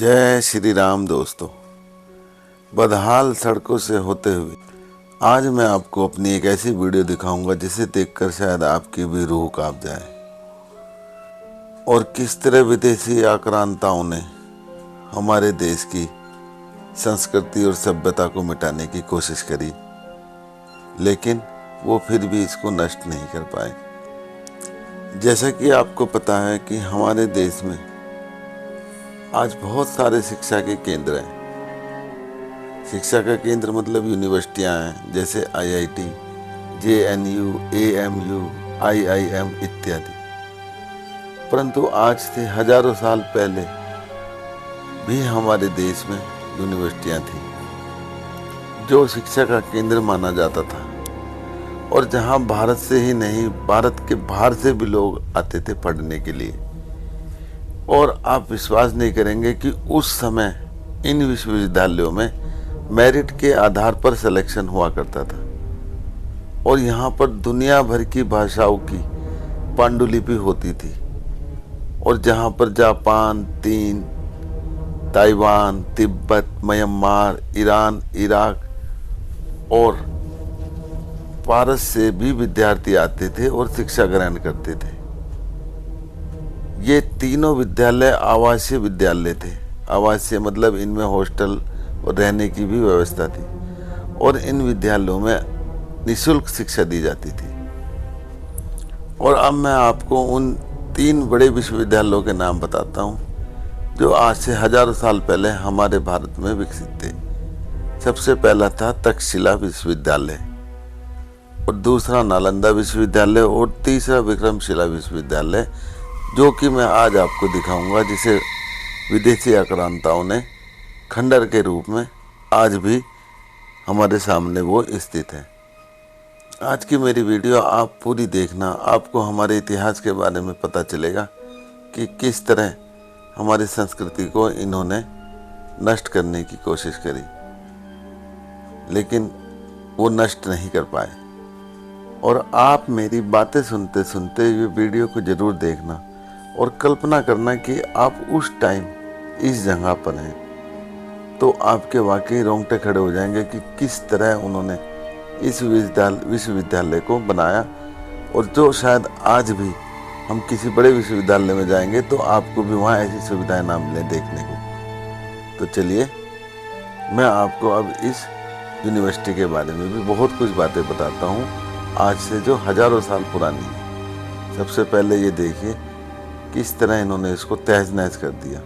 जय श्री राम दोस्तों। बदहाल सड़कों से होते हुए आज मैं आपको अपनी एक ऐसी वीडियो दिखाऊंगा जिसे देखकर शायद आपकी भी रूह कांप जाए और किस तरह विदेशी आक्रांताओं ने हमारे देश की संस्कृति और सभ्यता को मिटाने की कोशिश करी, लेकिन वो फिर भी इसको नष्ट नहीं कर पाए। जैसा कि आपको पता है कि हमारे देश में आज बहुत सारे शिक्षा के केंद्र हैं। शिक्षा का केंद्र मतलब यूनिवर्सिटियां हैं, जैसे IIT, JNU, AMU, IIM इत्यादि। परंतु आज से हजारों साल पहले भी हमारे देश में यूनिवर्सिटियां थी जो शिक्षा का केंद्र माना जाता था और जहां भारत से ही नहीं, भारत के बाहर से भी लोग आते थे पढ़ने के लिए। और आप विश्वास नहीं करेंगे कि उस समय इन विश्वविद्यालयों में मेरिट के आधार पर सिलेक्शन हुआ करता था और यहाँ पर दुनिया भर की भाषाओं की पांडुलिपि होती थी। और जहाँ पर जापान, चीन, Taiwan, Tibet, Myanmar, Iran, Iraq और पारस से भी विद्यार्थी आते थे और शिक्षा ग्रहण करते थे। ये तीनों विद्यालय आवासीय विद्यालय थे। आवासीय मतलब इनमें हॉस्टल और रहने की भी व्यवस्था थी और इन विद्यालयों में निःशुल्क शिक्षा दी जाती थी। और अब मैं आपको उन 3 बड़े विश्वविद्यालयों के नाम बताता हूँ जो आज से हजारों साल पहले हमारे भारत में विकसित थे। सबसे पहला था तक्षशिला विश्वविद्यालय और दूसरा नालंदा विश्वविद्यालय और तीसरा विक्रमशिला विश्वविद्यालय, जो कि मैं आज आपको दिखाऊंगा, जिसे विदेशी आक्रांताओं ने खंडर के रूप में आज भी हमारे सामने वो स्थित है। आज की मेरी वीडियो आप पूरी देखना, आपको हमारे इतिहास के बारे में पता चलेगा कि किस तरह हमारी संस्कृति को इन्होंने नष्ट करने की कोशिश करी, लेकिन वो नष्ट नहीं कर पाए। और आप मेरी बातें सुनते सुनते ये वीडियो को ज़रूर देखना और कल्पना करना कि आप उस टाइम इस जगह पर हैं, तो आपके वाकई रोंगटे खड़े हो जाएंगे कि किस तरह उन्होंने इस विश्वविद्यालय को बनाया। और जो शायद आज भी हम किसी बड़े विश्वविद्यालय में जाएंगे तो आपको भी वहाँ ऐसी सुविधाएं ना मिले देखने को। तो चलिए मैं आपको अब इस यूनिवर्सिटी के बारे में भी बहुत कुछ बातें बताता हूँ, आज से जो हजारों साल पुरानी है। सबसे पहले ये देखिए किस तरह इन्होंने इसको तहस नहस कर दिया।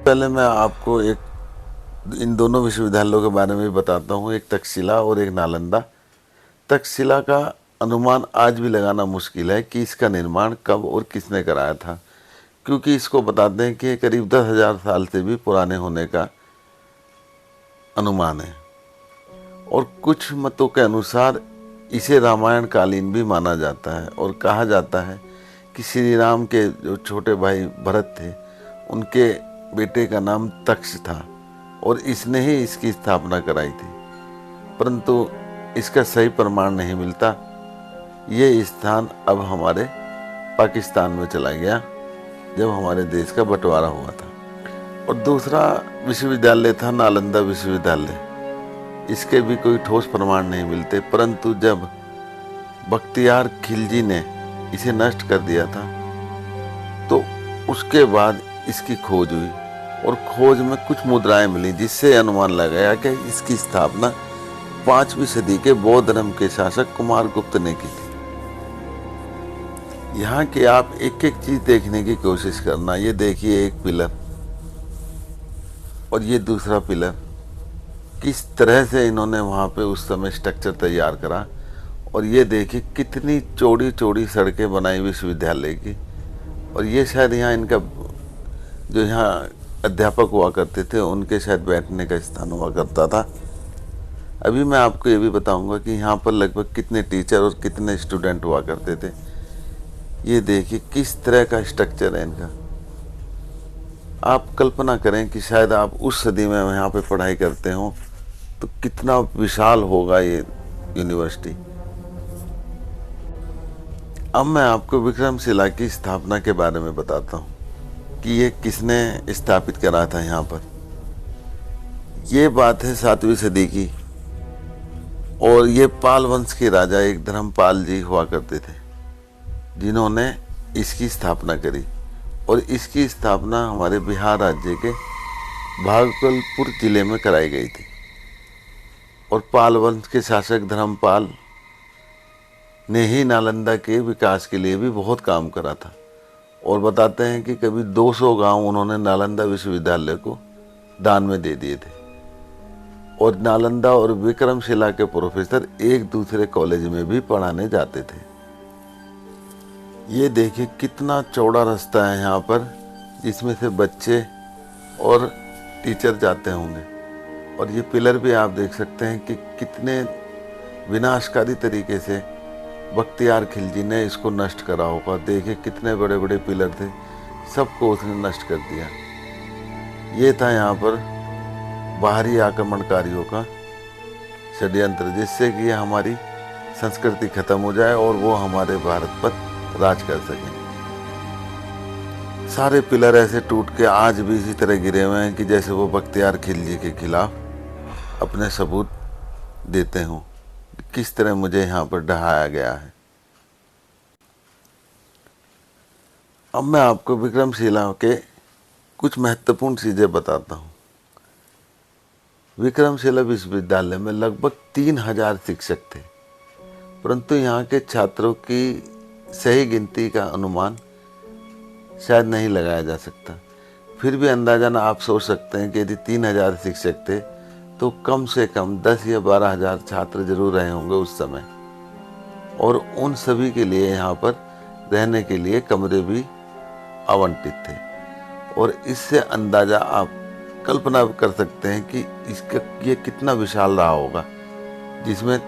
पहले मैं आपको इन दोनों विश्वविद्यालयों के बारे में बताता हूँ, एक तक्षशिला और एक नालंदा। तक्षशिला का अनुमान आज भी लगाना मुश्किल है कि इसका निर्माण कब और किसने कराया था, क्योंकि इसको बताते हैं कि करीब 10,000 साल से भी पुराने होने का अनुमान है। और कुछ मतों के अनुसार इसे रामायण कालीन भी माना जाता है और कहा जाता है कि श्री राम के जो छोटे भाई भरत थे, उनके बेटे का नाम तक्ष था और इसने ही इसकी स्थापना कराई थी। परंतु इसका सही प्रमाण नहीं मिलता। ये स्थान अब हमारे पाकिस्तान में चला गया जब हमारे देश का बंटवारा हुआ था। और दूसरा विश्वविद्यालय था नालंदा विश्वविद्यालय। इसके भी कोई ठोस प्रमाण नहीं मिलते, परंतु जब बख्तियार खिलजी ने इसे नष्ट कर दिया था तो उसके बाद इसकी खोज हुई और खोज में कुछ मुद्राएं मिली, जिससे अनुमान लगाया कि इसकी स्थापना 5वीं सदी के बौद्ध धर्म के शासक कुमारगुप्त ने की थी। यहाँ के आप एक एक चीज देखने की कोशिश करना। ये देखिए एक पिलर और ये दूसरा पिलर, किस तरह से इन्होंने वहाँ पे उस समय स्ट्रक्चर तैयार करा। और ये देखिए कितनी चौड़ी चौड़ी सड़कें बनाई विश्वविद्यालय की। और ये शायद यहाँ इनका जो यहाँ अध्यापक हुआ करते थे उनके शायद बैठने का स्थान हुआ करता था। अभी मैं आपको ये भी बताऊंगा कि यहाँ पर लगभग कितने टीचर और कितने स्टूडेंट हुआ करते थे। ये देखिए किस तरह का स्ट्रक्चर है इनका। आप कल्पना करें कि शायद आप उस सदी में यहाँ पे पढ़ाई करते हो तो कितना विशाल होगा ये यूनिवर्सिटी। अब मैं आपको विक्रमशिला की स्थापना के बारे में बताता हूँ कि ये किसने स्थापित करा था यहाँ पर। ये बात है 7वीं सदी की, और ये पाल वंश के राजा एक धर्मपाल जी हुआ करते थे, जिन्होंने इसकी स्थापना करी। और इसकी स्थापना हमारे बिहार राज्य के भागलपुर जिले में कराई गई थी। और पाल वंश के शासक धर्मपाल ने ही नालंदा के विकास के लिए भी बहुत काम करा था। और बताते हैं कि कभी 200 गांव उन्होंने नालंदा विश्वविद्यालय को दान में दे दिए थे। और नालंदा और विक्रमशिला के प्रोफेसर एक दूसरे कॉलेज में भी पढ़ाने जाते थे। ये देखिए कितना चौड़ा रास्ता है यहाँ पर, जिसमें से बच्चे और टीचर जाते होंगे। और ये पिलर भी आप देख सकते हैं कि कितने विनाशकारी तरीके से बख्तियार खिलजी ने इसको नष्ट करा होगा। देखिए कितने बड़े बड़े पिलर थे, सबको उसने नष्ट कर दिया। ये था यहाँ पर बाहरी आक्रमणकारियों का षड्यंत्र, जिससे कि हमारी संस्कृति खत्म हो जाए और वो हमारे भारत पर राज कर सकें। सारे पिलर ऐसे टूट के आज भी इसी तरह गिरे हुए हैं कि जैसे वो बख्तियार खिलजी के खिलाफ अपने सबूत देते हों। किस तरह मुझे यहाँ पर ढहाया गया है। अब मैं आपको विक्रमशिला के कुछ महत्वपूर्ण चीज़ें बताता हूँ। विक्रमशिला विश्वविद्यालय में लगभग 3000 शिक्षक थे, परंतु यहाँ के छात्रों की सही गिनती का अनुमान शायद नहीं लगाया जा सकता। फिर भी अंदाज़न आप सोच सकते हैं कि यदि 3000 शिक्षक थे तो कम से कम 10 या 12,000 छात्र जरूर रहे होंगे उस समय। और उन सभी के लिए यहाँ पर रहने के लिए कमरे भी आवंटित थे। और इससे अंदाज़ा आप कल्पना कर सकते हैं कि इसका ये कितना विशाल रहा होगा, जिसमें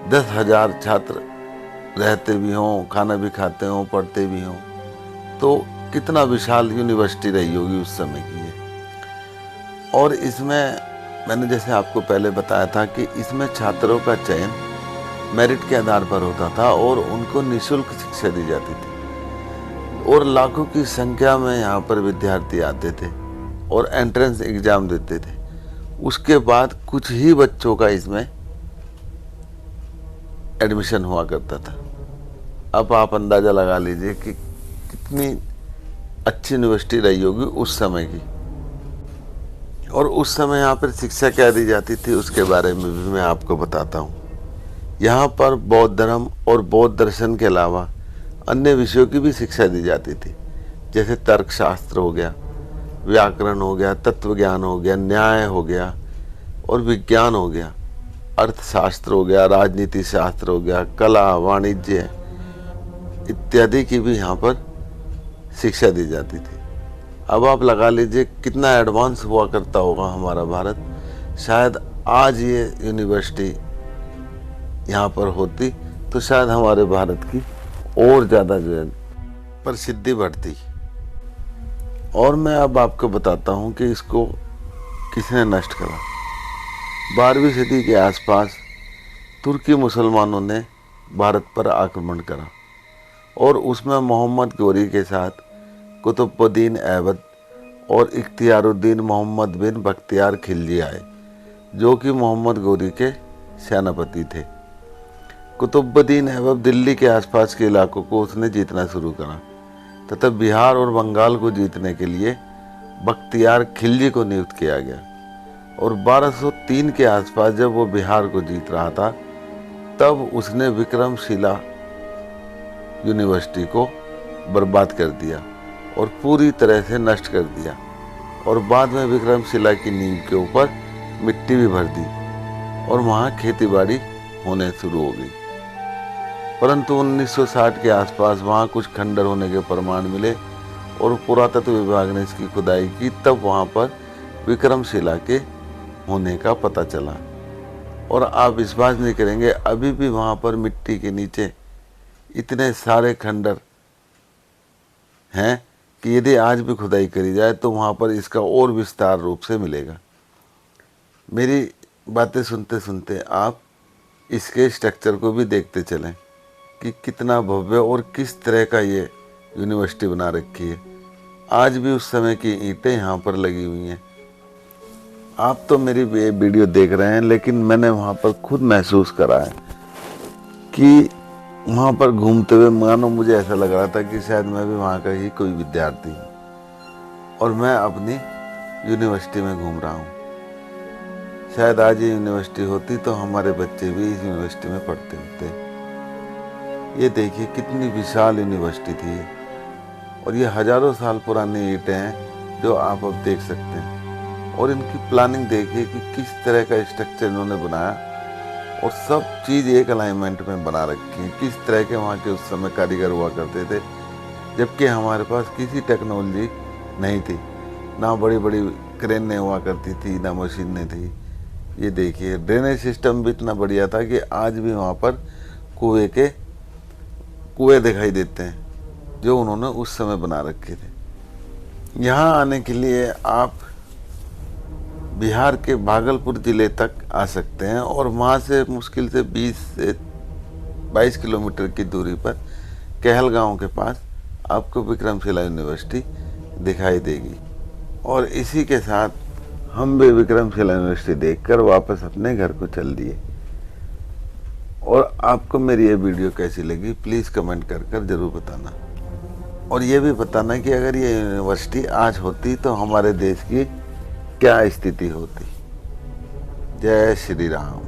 10,000 छात्र रहते भी हों, खाना भी खाते हों, पढ़ते भी हों। तो कितना विशाल यूनिवर्सिटी रही होगी उस समय की ये। और इसमें मैंने जैसे आपको पहले बताया था कि इसमें छात्रों का चयन मेरिट के आधार पर होता था और उनको निःशुल्क शिक्षा दी जाती थी। और लाखों की संख्या में यहाँ पर विद्यार्थी आते थे और एंट्रेंस एग्जाम देते थे। उसके बाद कुछ ही बच्चों का इसमें एडमिशन हुआ करता था। अब आप अंदाज़ा लगा लीजिए कि कितनी अच्छी यूनिवर्सिटी रही होगी उस समय की। और उस समय यहाँ पर शिक्षा क्या दी जाती थी उसके बारे में भी मैं आपको बताता हूँ। यहाँ पर बौद्ध धर्म और बौद्ध दर्शन के अलावा अन्य विषयों की भी शिक्षा दी जाती थी, जैसे तर्कशास्त्र हो गया, व्याकरण हो गया, तत्व ज्ञान हो गया, न्याय हो गया और विज्ञान हो गया, अर्थशास्त्र हो गया, राजनीति शास्त्र हो गया, कला, वाणिज्य इत्यादि की भी यहाँ पर शिक्षा दी जाती थी। अब आप लगा लीजिए कितना एडवांस हुआ करता होगा हमारा भारत। शायद आज ये यूनिवर्सिटी यहाँ पर होती तो शायद हमारे भारत की और ज़्यादा जो है प्रसिद्धि बढ़ती। और मैं अब आपको बताता हूँ कि इसको किसने नष्ट करा। 12वीं सदी के आसपास तुर्की मुसलमानों ने भारत पर आक्रमण करा और उसमें मोहम्मद गौरी के साथ कुतुबुद्दीन ऐबक और इख्तियारुद्दीन मोहम्मद बिन बख्तियार खिलजी आए, जो कि मोहम्मद गौरी के सेनापति थे। कुतुबुद्दीन ऐबक दिल्ली के आसपास के इलाकों को उसने जीतना शुरू करा तथा बिहार और बंगाल को जीतने के लिए बख्तियार खिलजी को नियुक्त किया गया। और 1203 के आसपास जब वो बिहार को जीत रहा था तब उसने विक्रमशिला यूनिवर्सिटी को बर्बाद कर दिया और पूरी तरह से नष्ट कर दिया। और बाद में विक्रमशिला की नींव के ऊपर मिट्टी भी भर दी और वहाँ खेतीबाड़ी होने शुरू हो गई। परंतु 1960 के आसपास वहाँ कुछ खंडर होने के प्रमाण मिले और पुरातत्व विभाग ने इसकी खुदाई की, तब वहाँ पर विक्रमशिला के होने का पता चला। और आप विश्वास नहीं करेंगे, अभी भी वहाँ पर मिट्टी के नीचे इतने सारे खंडर हैं कि यदि आज भी खुदाई करी जाए तो वहाँ पर इसका और विस्तार रूप से मिलेगा। मेरी बातें सुनते सुनते आप इसके स्ट्रक्चर को भी देखते चलें कि कितना भव्य और किस तरह का ये यूनिवर्सिटी बना रखी है। आज भी उस समय की ईंटें यहाँ पर लगी हुई हैं। आप तो मेरी ये वीडियो देख रहे हैं, लेकिन मैंने वहाँ पर खुद महसूस करा है कि वहाँ पर घूमते हुए मानो मुझे ऐसा लग रहा था कि शायद मैं भी वहाँ का ही कोई विद्यार्थी हूँ और मैं अपनी यूनिवर्सिटी में घूम रहा हूँ। शायद आज ये यूनिवर्सिटी होती तो हमारे बच्चे भी इस यूनिवर्सिटी में पढ़ते होते। ये देखिए कितनी विशाल यूनिवर्सिटी थी और ये हजारों साल पुरानी ईंटें हैं जो आप अब देख सकते हैं। और इनकी प्लानिंग देखिए कि किस तरह का स्ट्रक्चर इन्होंने बनाया और सब चीज़ एक अलाइनमेंट में बना रखी है। किस तरह के वहाँ के उस समय कारीगर हुआ करते थे, जबकि हमारे पास किसी टेक्नोलॉजी नहीं थी, ना बड़ी बड़ी क्रेनें हुआ करती थी, ना मशीनें थी। ये देखिए ड्रेनेज सिस्टम भी इतना बढ़िया था कि आज भी वहाँ पर कुएं दिखाई देते हैं जो उन्होंने उस समय बना रखे थे। यहाँ आने के लिए आप बिहार के भागलपुर ज़िले तक आ सकते हैं और वहाँ से मुश्किल से 20 से 22 किलोमीटर की दूरी पर कहलगांव के पास आपको विक्रमशिला यूनिवर्सिटी दिखाई देगी। और इसी के साथ हम भी विक्रमशिला यूनिवर्सिटी देखकर वापस अपने घर को चल दिए। और आपको मेरी ये वीडियो कैसी लगी प्लीज़ कमेंट कर ज़रूर बताना, और ये भी बताना कि अगर ये यूनिवर्सिटी आज होती तो हमारे देश की क्या स्थिति होती। जय श्री राम।